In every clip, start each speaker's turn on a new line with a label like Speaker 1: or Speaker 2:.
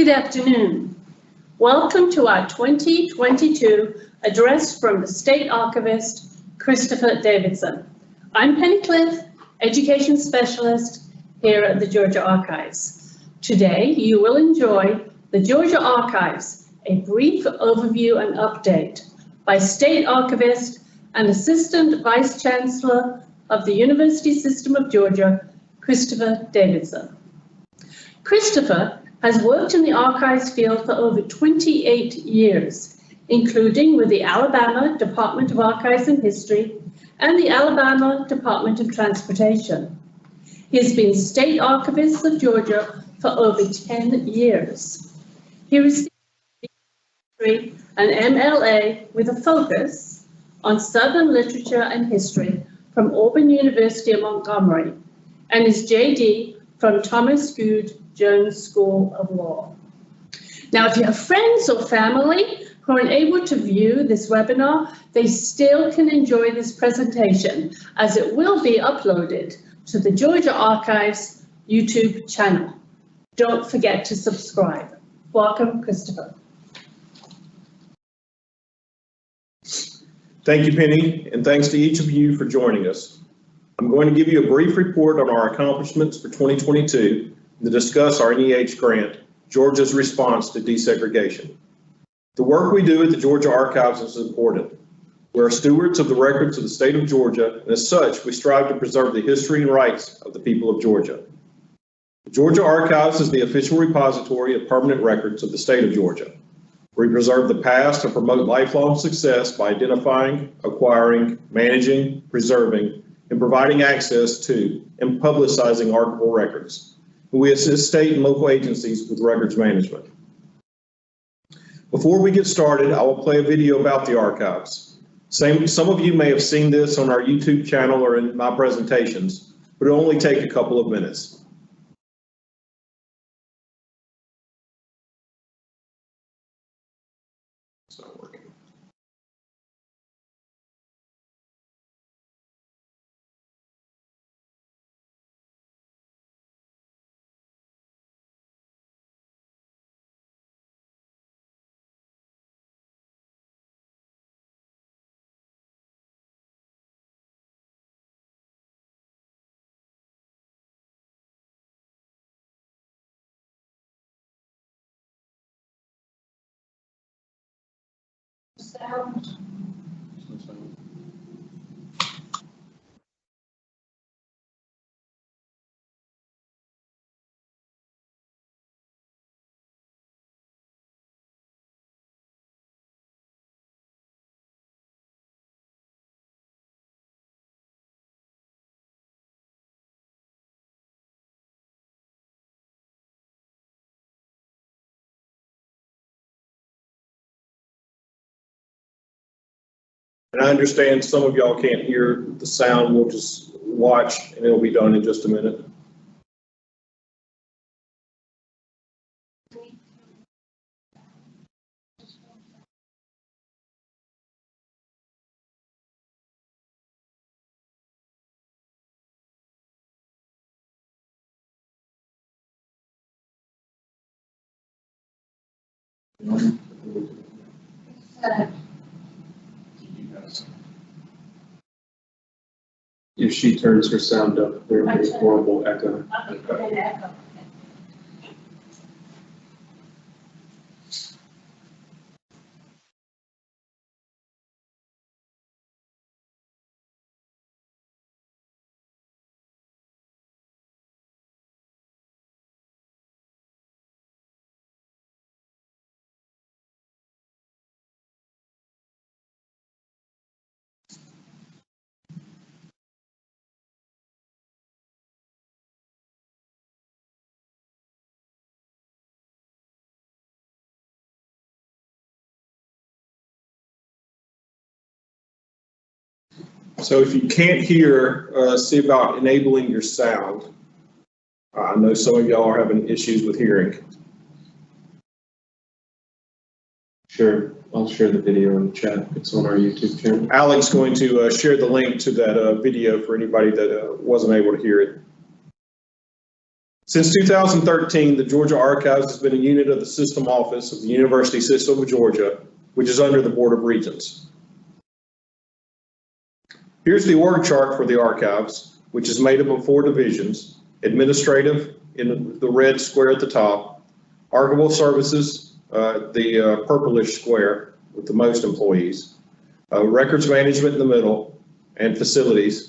Speaker 1: Good afternoon. Welcome to our 2022 address from the State Archivist Christopher Davidson. I'm Penny Cliff, Education Specialist here at the Georgia Archives. Today you will enjoy the Georgia Archives, a brief overview and update by State Archivist and Assistant Vice Chancellor of the University System of Georgia, Christopher Davidson. Christopher has worked in the archives field for over 28 years, including with the Alabama Department of Archives and History and the Alabama Department of Transportation. He has been State Archivist of Georgia for over 10 years. He received History and MLA with a focus on Southern literature and history from Auburn University Montgomery and his JD from Thomas Goode Jones School of Law. Now, if you have friends or family who are unable to view this webinar, they still can enjoy this presentation as it will be uploaded to the Georgia Archives YouTube channel. Don't forget to subscribe. Welcome, Christopher.
Speaker 2: Thank you, Penny, and thanks to each of you for joining us. I'm going to give you a brief report on our accomplishments for 2022 and to discuss our NEH grant, Georgia's response to desegregation. The work we do at the Georgia Archives is important. We're stewards of the records of the state of Georgia, and as such, we strive to preserve the history and rights of the people of Georgia. The Georgia Archives is the official repository of permanent records of the state of Georgia. We preserve the past and promote lifelong success by identifying, acquiring, managing, preserving, and providing access to and publicizing archival records. We assist state and local agencies with records management. Before we get started, I will play a video about the archives. Some of you may have seen this on our YouTube channel or in my presentations, but it'll only take a couple of minutes. It's not working.
Speaker 1: Sound.
Speaker 2: And I understand some of y'all can't hear the sound. We'll just watch and it'll be done in just a minute.
Speaker 3: If she turns her sound up, there will be a horrible echo.
Speaker 2: So if you can't hear, see about enabling your sound. I know some of y'all are having issues with hearing.
Speaker 3: Sure, I'll share the video in the chat. It's on our YouTube channel.
Speaker 2: Alec's going to share the link to that video for anybody that wasn't able to hear it. Since 2013, the Georgia Archives has been a unit of the System Office of the University System of Georgia, which is under the Board of Regents. Here's the org chart for the Archives, which is made up of 4 divisions: administrative in the red square at the top, archival services, the purplish square with the most employees, records management in the middle, and facilities.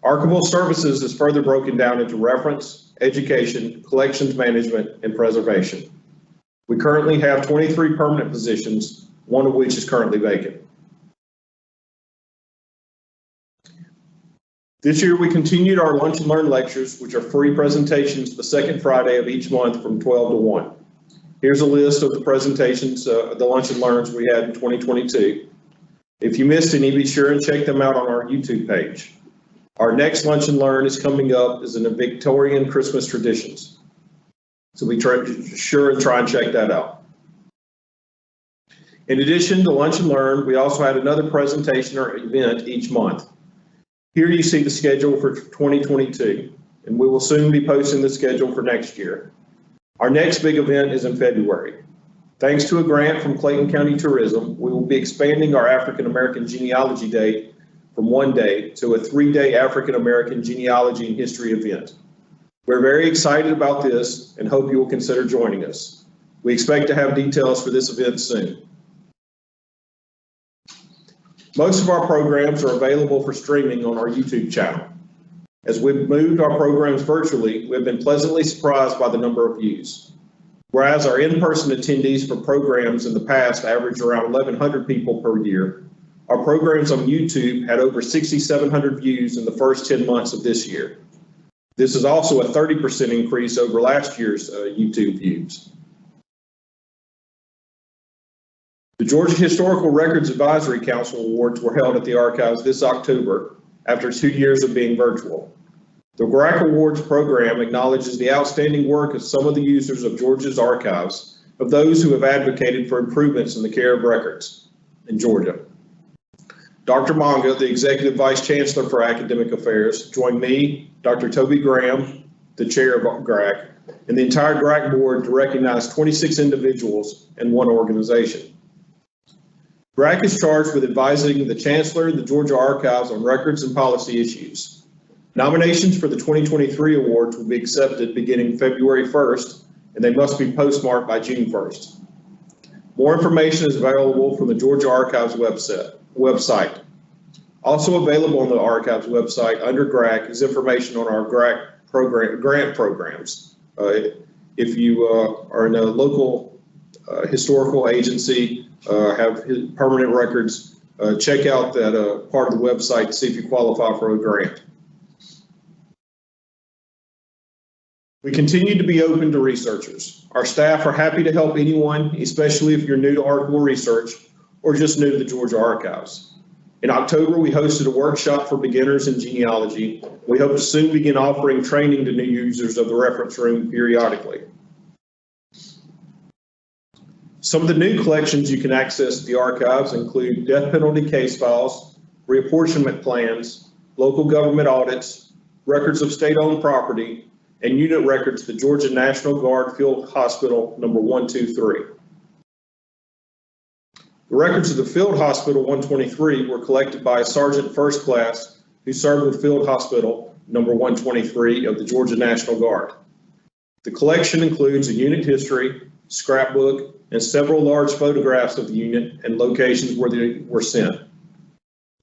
Speaker 2: Archival services is further broken down into reference, education, collections management, and preservation. We currently have 23 permanent positions, one of which is currently vacant. This year, we continued our Lunch and Learn lectures, which are free presentations the second Friday of each month from 12 to 1. Here's a list of the presentations, the Lunch and Learns we had in 2022. If you missed any, be sure and check them out on our YouTube page. Our next Lunch and Learn is coming up as in the Victorian Christmas traditions. So be sure and try and check that out. In addition to Lunch and Learn, we also had another presentation or event each month. Here you see the schedule for 2022, and we will soon be posting the schedule for next year. Our next big event is in February. Thanks to a grant from Clayton County Tourism, we will be expanding our African American Genealogy Day from 1 day to a 3-day African American Genealogy and History event. We're very excited about this and hope you will consider joining us. We expect to have details for this event soon. Most of our programs are available for streaming on our YouTube channel. As we've moved our programs virtually, we've been pleasantly surprised by the number of views. Whereas our in-person attendees for programs in the past averaged around 1,100 people per year, our programs on YouTube had over 6,700 views in the first 10 months of this year. This is also a 30% increase over last year's YouTube views. The Georgia Historical Records Advisory Council Awards were held at the Archives this October after 2 years of being virtual. The GRAC Awards program acknowledges the outstanding work of some of the users of Georgia's archives, of those who have advocated for improvements in the care of records in Georgia. Dr. Monga, the Executive Vice Chancellor for Academic Affairs, joined me, Dr. Toby Graham, the Chair of GRAC, and the entire GRAC Board to recognize 26 individuals and 1 organization. GRAC is charged with advising the Chancellor and the Georgia Archives on records and policy issues. Nominations for the 2023 awards will be accepted beginning February 1st, and they must be postmarked by June 1st. More information is available from the Georgia Archives website. Also available on the Archives website under GRAC is information on our GRAC grant programs. If you are in a local historical agency, have permanent records, check out that part of the website to see if you qualify for a grant. We continue to be open to researchers. Our staff are happy to help anyone, especially if you're new to archival research or just new to the Georgia Archives. In October, we hosted a workshop for beginners in genealogy. We hope to soon begin offering training to new users of the reference room periodically. Some of the new collections you can access at the Archives include death penalty case files, reapportionment plans, local government audits, records of state-owned property, and unit records to Georgia National Guard Field Hospital number 123. The records of the Field Hospital 123 were collected by a Sergeant First Class who served with Field Hospital number 123 of the Georgia National Guard. The collection includes a unit history, scrapbook, and several large photographs of the unit and locations where they were sent.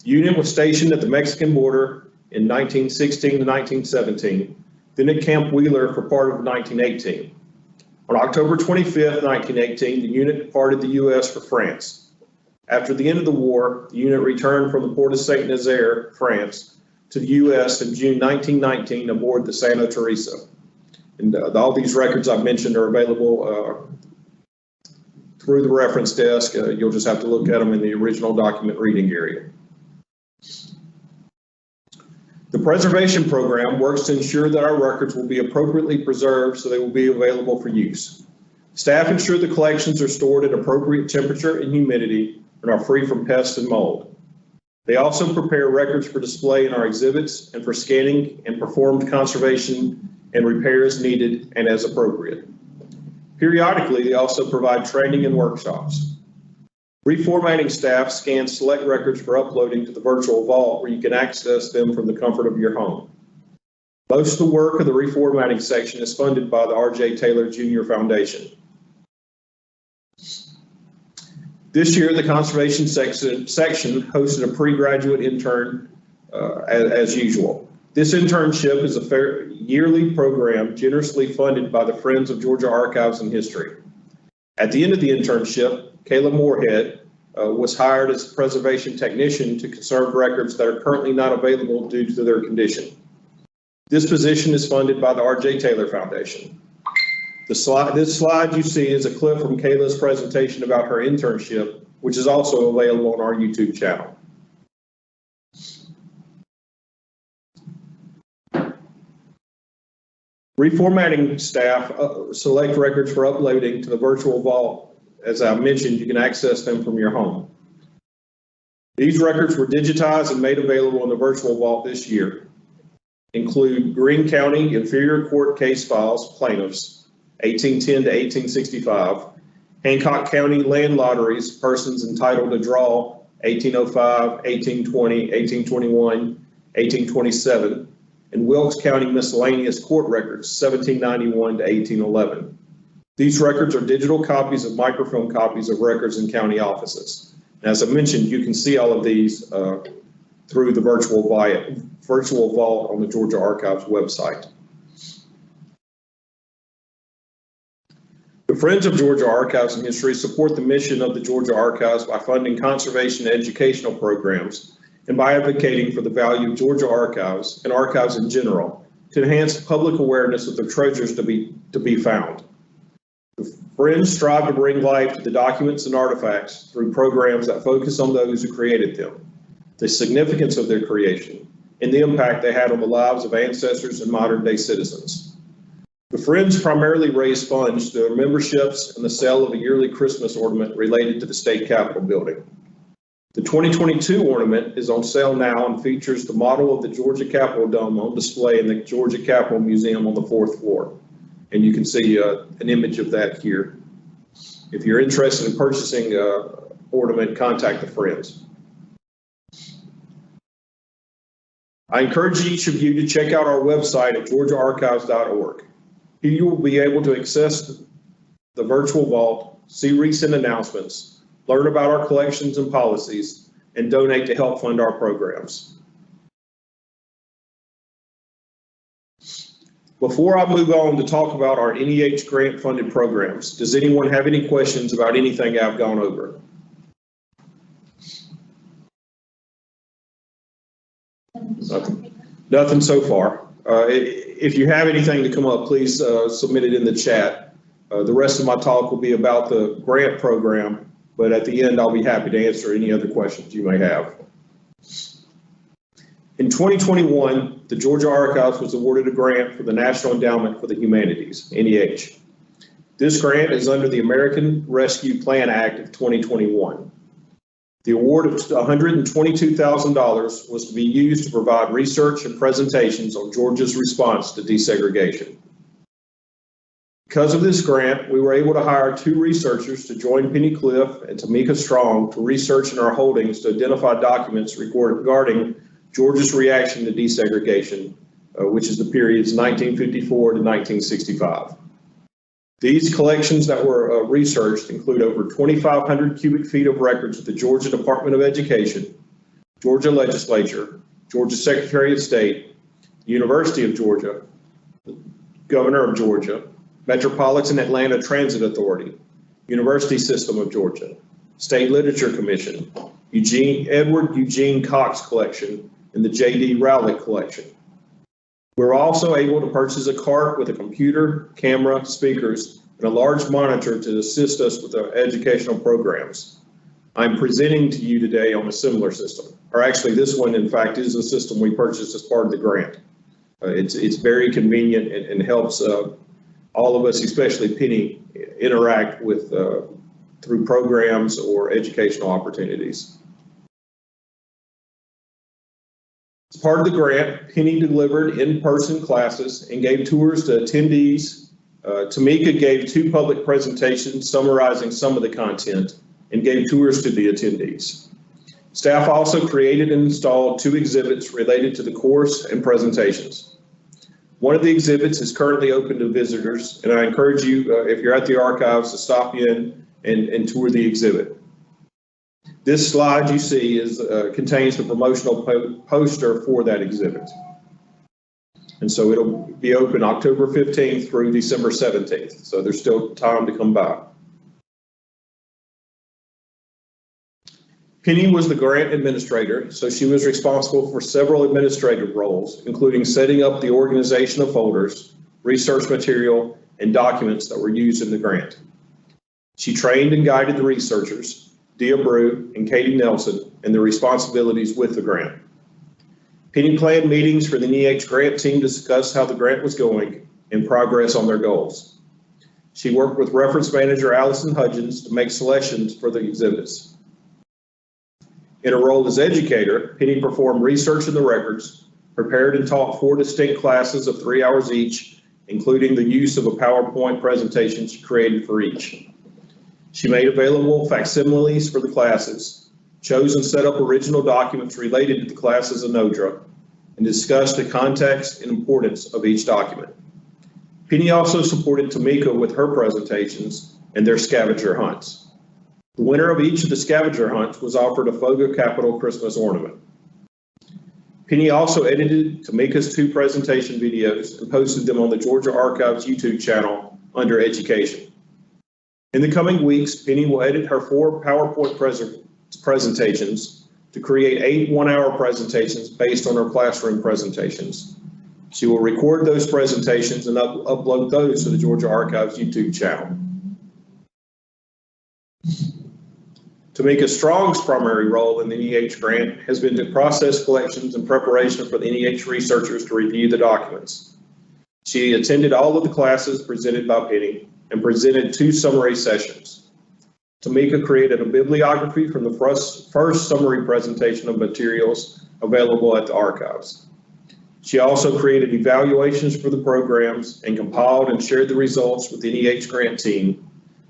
Speaker 2: The unit was stationed at the Mexican border in 1916 to 1917, then at Camp Wheeler for part of 1918. On October 25th, 1918, the unit departed the U.S. for France. After the end of the war, the unit returned from the port of Saint Nazaire, France, to the U.S. in June 1919 aboard the Santa Teresa. And all these records I've mentioned are available through the reference desk. You'll just have to look at them in the original document reading area. The preservation program works to ensure that our records will be appropriately preserved so they will be available for use. Staff ensure the collections are stored at appropriate temperature and humidity and are free from pests and mold. They also prepare records for display in our exhibits and for scanning and performed conservation and repairs needed and as appropriate. Periodically, they also provide training and workshops. Reformatting staff scans select records for uploading to the virtual vault where you can access them from the comfort of your home. Most of the work of the reformatting section is funded by the R.J. Taylor Jr. Foundation. This year, the conservation section hosted a pre-graduate intern as usual. This internship is a yearly program generously funded by the Friends of Georgia Archives and History. At the end of the internship, Kayla Moorhead was hired as a preservation technician to conserve records that are currently not available due to their condition. This position is funded by the R.J. Taylor Foundation. This slide you see is a clip from Kayla's presentation about her internship, which is also available on our YouTube channel. Reformatting staff select records for uploading to the virtual vault. As I mentioned, you can access them from your home. These records were digitized and made available in the virtual vault this year. Include Greene County Inferior Court case files, plaintiffs, 1810 to 1865, Hancock County land lotteries, persons entitled to draw, 1805, 1820, 1821, 1827, and Wilkes County miscellaneous court records, 1791 to 1811. These records are digital copies of microfilm copies of records in county offices. And as I mentioned, you can see all of these through the virtual vault on the Georgia Archives website. The Friends of Georgia Archives and History support the mission of the Georgia Archives by funding conservation and educational programs and by advocating for the value of Georgia archives and archives in general to enhance public awareness of the treasures to be found. The Friends strive to bring life to the documents and artifacts through programs that focus on those who created them, the significance of their creation, and the impact they had on the lives of ancestors and modern-day citizens. The Friends primarily raise funds through their memberships and the sale of a yearly Christmas ornament related to the State Capitol building. The 2022 ornament is on sale now and features the model of the Georgia Capitol Dome on display in the Georgia Capitol Museum on the 4th floor. And you can see an image of that here. If you're interested in purchasing an ornament, contact the Friends. I encourage each of you to check out our website at georgiaarchives.org. Here you will be able to access the virtual vault, see recent announcements, learn about our collections and policies, and donate to help fund our programs. Before I move on to talk about our NEH grant funded programs, does anyone have any questions about anything I've gone over? Nothing so far. If you have anything to come up, please submit it in the chat. The rest of my talk will be about the grant program, but at the end, I'll be happy to answer any other questions you may have. In 2021, the Georgia Archives was awarded a grant for the National Endowment for the Humanities, NEH. This grant is under the American Rescue Plan Act of 2021. The award of $122,000 was to be used to provide research and presentations on Georgia's response to desegregation. Because of this grant, we were able to hire 2 researchers to join Penny Cliff and Tamika Strong to research in our holdings to identify documents regarding Georgia's reaction to desegregation, which is the periods 1954 to 1965. These collections that were researched include over 2,500 cubic feet of records of the Georgia Department of Education, Georgia Legislature, Georgia Secretary of State, University of Georgia, the Governor of Georgia, Metropolitan Atlanta Transit Authority, University System of Georgia, State Literature Commission, Edward Eugene Cox Collection, and the J.D. Rowlett Collection. We're also able to purchase a cart with a computer, camera, speakers, and a large monitor to assist us with our educational programs. I'm presenting to you today on a similar system, or actually this one, in fact, is a system we purchased as part of the grant. It's very convenient and helps all of us, especially Penny, interact with through programs or educational opportunities. As part of the grant, Penny delivered in-person classes and gave tours to attendees. Tamika gave 2 public presentations summarizing some of the content and gave tours to the attendees. Staff also created and installed 2 exhibits related to the course and presentations. One of the exhibits is currently open to visitors, and I encourage you, if you're at the archives, to stop in and tour the exhibit. This slide you see contains the promotional poster for that exhibit. And so it'll be open October 15th through December 17th. So there's still time to come by. Penny was the grant administrator, so she was responsible for several administrative roles, including setting up the organization of folders, research material, and documents that were used in the grant. She trained and guided the researchers, Dia Brew and Katie Nelson, in their responsibilities with the grant. Penny planned meetings for the NEH grant team to discuss how the grant was going and progress on their goals. She worked with reference manager Allison Hudgens to make selections for the exhibits. In her role as educator, Penny performed research in the records, prepared and taught 4 distinct classes of 3 hours each, including the use of a PowerPoint presentation she created for each. She made available facsimiles for the classes, chose and set up original documents related to the classes in ODRA, and discussed the context and importance of each document. Penny also supported Tamika with her presentations and their scavenger hunts. The winner of each of the scavenger hunts was offered a Fogo Capital Christmas ornament. Penny also edited Tamika's 2 presentation videos and posted them on the Georgia Archives YouTube channel under Education. In the coming weeks, Penny will edit her 4 PowerPoint presentations to create 8 one-hour presentations based on her classroom presentations. She will record those presentations and upload those to the Georgia Archives YouTube channel. Tamika Strong's primary role in the NEH grant has been to process collections and preparation for the NEH researchers to review the documents. She attended all of the classes presented by Penny and presented 2 summary sessions. Tamika created a bibliography from the first summary presentation of materials available at the archives. She also created evaluations for the programs and compiled and shared the results with the NEH grant team,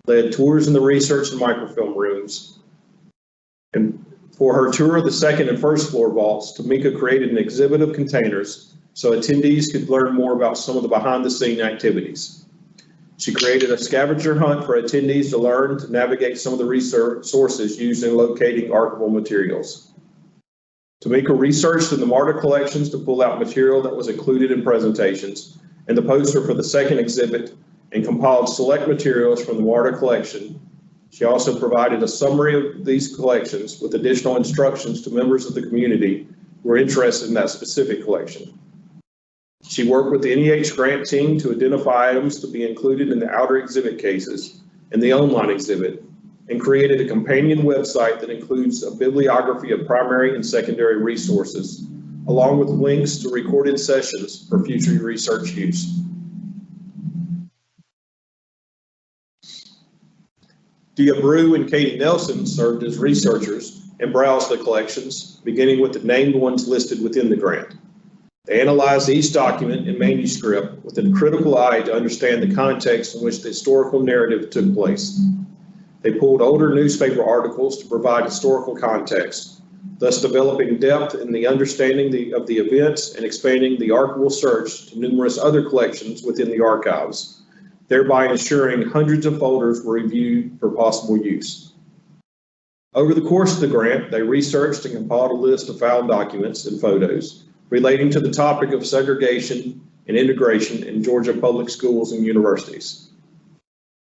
Speaker 2: led tours in the research and microfilm rooms. And for her tour of the 2nd and 1st floor vaults, Tamika created an exhibit of containers so attendees could learn more about some of the behind-the-scene activities. She created a scavenger hunt for attendees to learn to navigate some of the research sources used in locating archival materials. Tamika researched in the MARTA collections to pull out material that was included in presentations and the poster for the 2nd exhibit, and compiled select materials from the MARTA collection. She also provided a summary of these collections with additional instructions to members of the community who are interested in that specific collection. She worked with the NEH grant team to identify items to be included in the outer exhibit cases and the online exhibit, and created a companion website that includes a bibliography of primary and secondary resources, along with links to recorded sessions for future research use. Dia Brew and Katie Nelson served as researchers and browsed the collections, beginning with the named ones listed within the grant. They analyzed each document and manuscript with a critical eye to understand the context in which the historical narrative took place. They pulled older newspaper articles to provide historical context, thus developing depth in the understanding of the events and expanding the archival search to numerous other collections within the archives, thereby ensuring hundreds of folders were reviewed for possible use. Over the course of the grant, they researched and compiled a list of found documents and photos relating to the topic of segregation and integration in Georgia public schools and universities.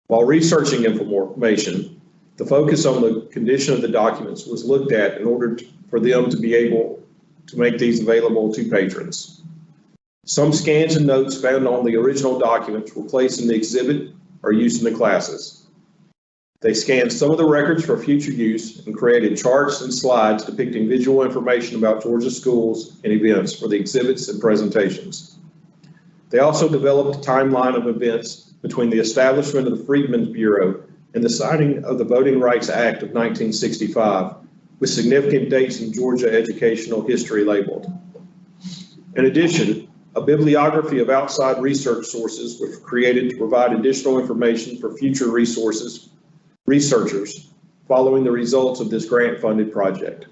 Speaker 2: While researching information, the focus on the condition of the documents was looked at in order for them to be able to make these available to patrons. Some scans and notes found on the original documents were placed in the exhibit or used in the classes. They scanned some of the records for future use and created charts and slides depicting visual information about Georgia schools and events for the exhibits and presentations. They also developed a timeline of events between the establishment of the Freedmen's Bureau and the signing of the Voting Rights Act of 1965, with significant dates in Georgia educational history labeled. In addition, a bibliography of outside research sources was created to provide additional information for future resources, researchers following the results of this grant-funded project.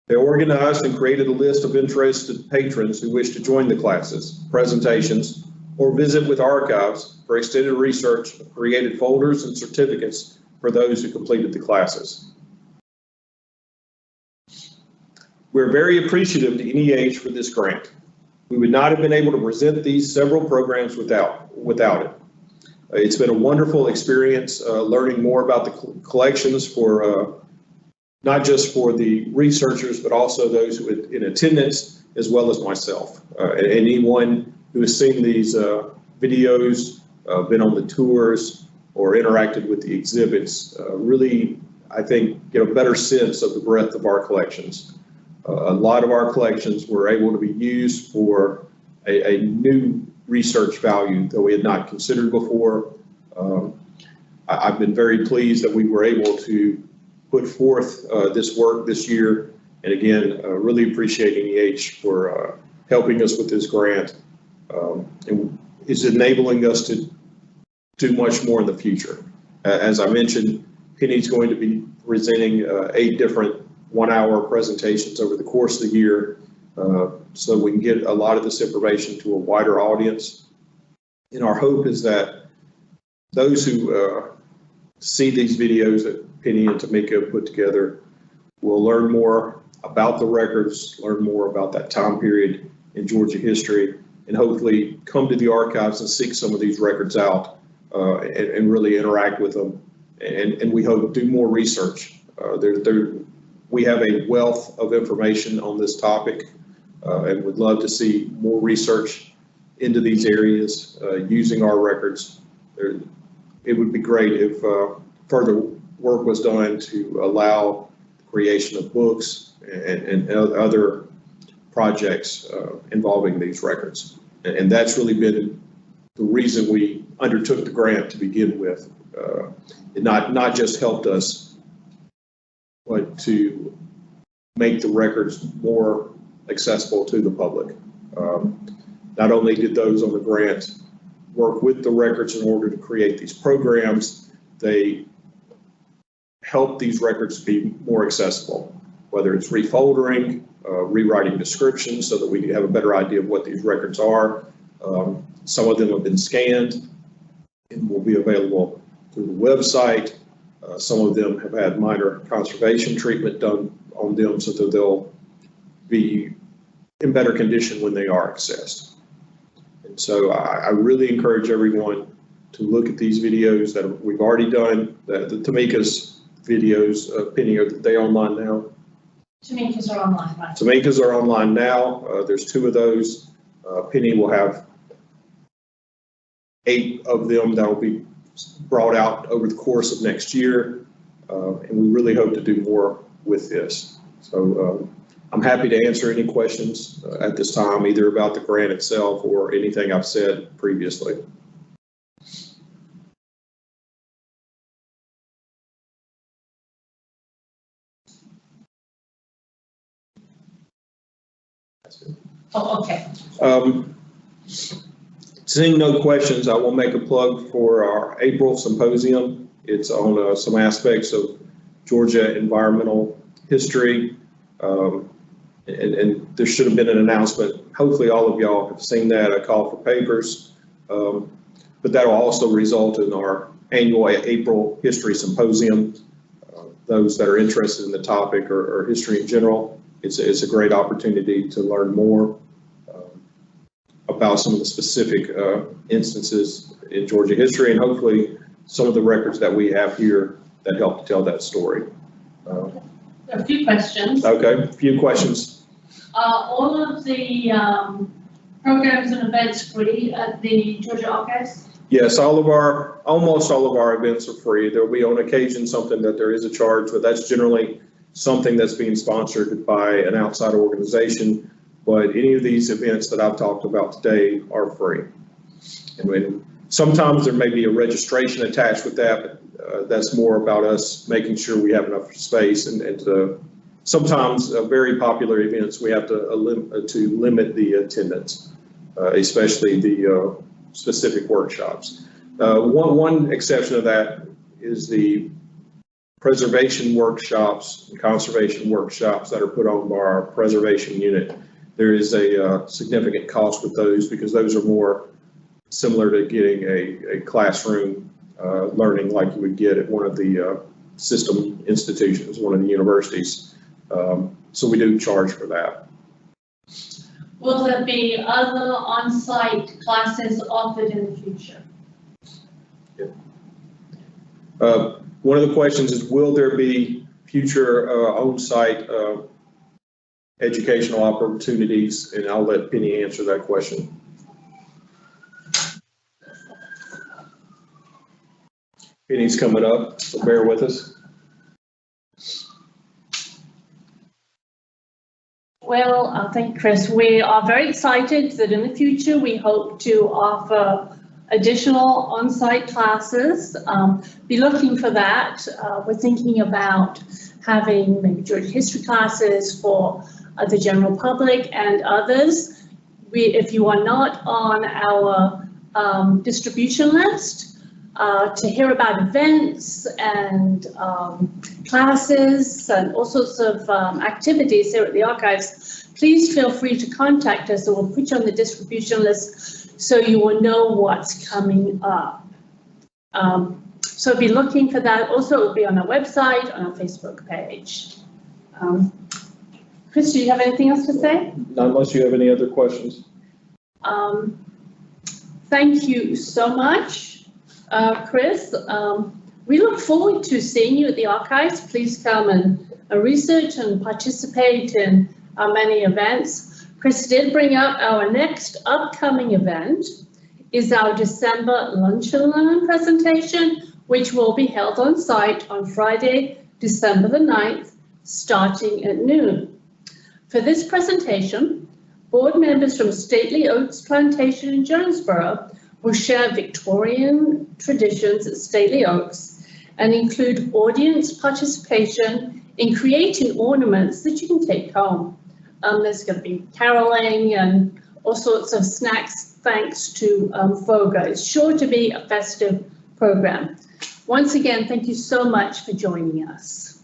Speaker 2: They organized and created a list of interested patrons who wish to join the classes, presentations, or visit with archives for extended research, created folders and certificates for those who completed the classes. We're very appreciative to NEH for this grant. We would not have been able to present these several programs without it. It's been a wonderful experience learning more about the collections for not just for the researchers, but also those who are in attendance, as well as myself. And anyone who has seen these videos, been on the tours, or interacted with the exhibits, really, I think, get a better sense of the breadth of our collections. A lot of our collections were able to be used for a new research value that we had not considered before. I've been very pleased that we were able to put forth this work this year. And again, really appreciate NEH for helping us with this grant. And it's enabling us to do much more in the future. As I mentioned, Penny's going to be presenting 8 different 1-hour presentations over the course of the year, so we can get a lot of this information to a wider audience. And our hope is that those who see these videos that Penny and Tamika put together will learn more about the records, learn more about that time period in Georgia history, and hopefully come to the archives and seek some of these records out and really interact with them. And we hope do more research. We have a wealth of information on this topic and would love to see more research into these areas using our records. It would be great if further work was done to allow the creation of books and other projects involving these records. And that's really been the reason we undertook the grant to begin with. It not just helped us, but to make the records more accessible to the public. Not only did those on the grant work with the records in order to create these programs, they help these records be more accessible, whether it's refoldering, rewriting descriptions so that we have a better idea of what these records are. Some of them have been scanned and will be available through the website. Some of them have had minor conservation treatment done on them so that they'll be in better condition when they are accessed. And so I really encourage everyone to look at these videos that we've already done. The Tamika's videos, Penny, are they online now?
Speaker 1: Tamika's are online, right?
Speaker 2: Tamika's are online now. There's 2 of those. Penny will have 8 of them that will be brought out over the course of next year, and we really hope to do more with this. So I'm happy to answer any questions at this time, either about the grant itself or anything I've said previously.
Speaker 1: Oh, okay.
Speaker 2: Seeing no questions, I will make a plug for our April symposium. It's on some aspects of Georgia environmental history. And there should have been an announcement. Hopefully all of y'all have seen that, a call for papers. But that will also result in our annual April History Symposium. Those that are interested in the topic or history in general, it's a great opportunity to learn more about some of the specific instances in Georgia history, and hopefully some of the records that we have here that help to tell that story.
Speaker 1: A few questions.
Speaker 2: Okay, a few questions.
Speaker 1: All of the programs and events free at the Georgia Archives?
Speaker 2: Yes, almost all of our events are free. There will be on occasion something that there is a charge, but that's generally something that's being sponsored by an outside organization. But any of these events that I've talked about today are free. And sometimes there may be a registration attached with that, but that's more about us making sure we have enough space and to sometimes very popular events, we have to limit the attendance, especially the specific workshops. One exception of that is the preservation workshops and conservation workshops that are put on by our preservation unit. There is a significant cost with those because those are more similar to getting a classroom learning like you would get at one of the system institutions, one of the universities. So we do charge for that.
Speaker 1: Will there be other on-site classes offered in the future?
Speaker 2: One of the questions is, will there be future on-site educational opportunities? And I'll let Penny answer that question. Penny's coming up, so bear with us.
Speaker 1: Well, thank you, Chris. We are very excited that in the future we hope to offer additional on-site classes. Be looking for that. We're thinking about having maybe Georgia history classes for the general public and others. If you are not on our distribution list to hear about events and classes and all sorts of activities here at the archives, please feel free to contact us, or we'll put you on the distribution list so you will know what's coming up. So be looking for that. Also, it will be on our website, on our Facebook page. Chris, do you have anything else to say?
Speaker 2: Not unless you have any other questions.
Speaker 1: Thank you so much, Chris. We look forward to seeing you at the archives. Please come and research and participate in our many events. Chris did bring up our next upcoming event is our December Lunch and Learn presentation, which will be held on site on Friday, December the 9th, starting at noon. For this presentation, board members from Stately Oaks Plantation in Jonesboro will share Victorian traditions at Stately Oaks and include audience participation in creating ornaments that you can take home. There's going to be caroling and all sorts of snacks thanks to FOGA. It's sure to be a festive program. Once again, thank you so much for joining us.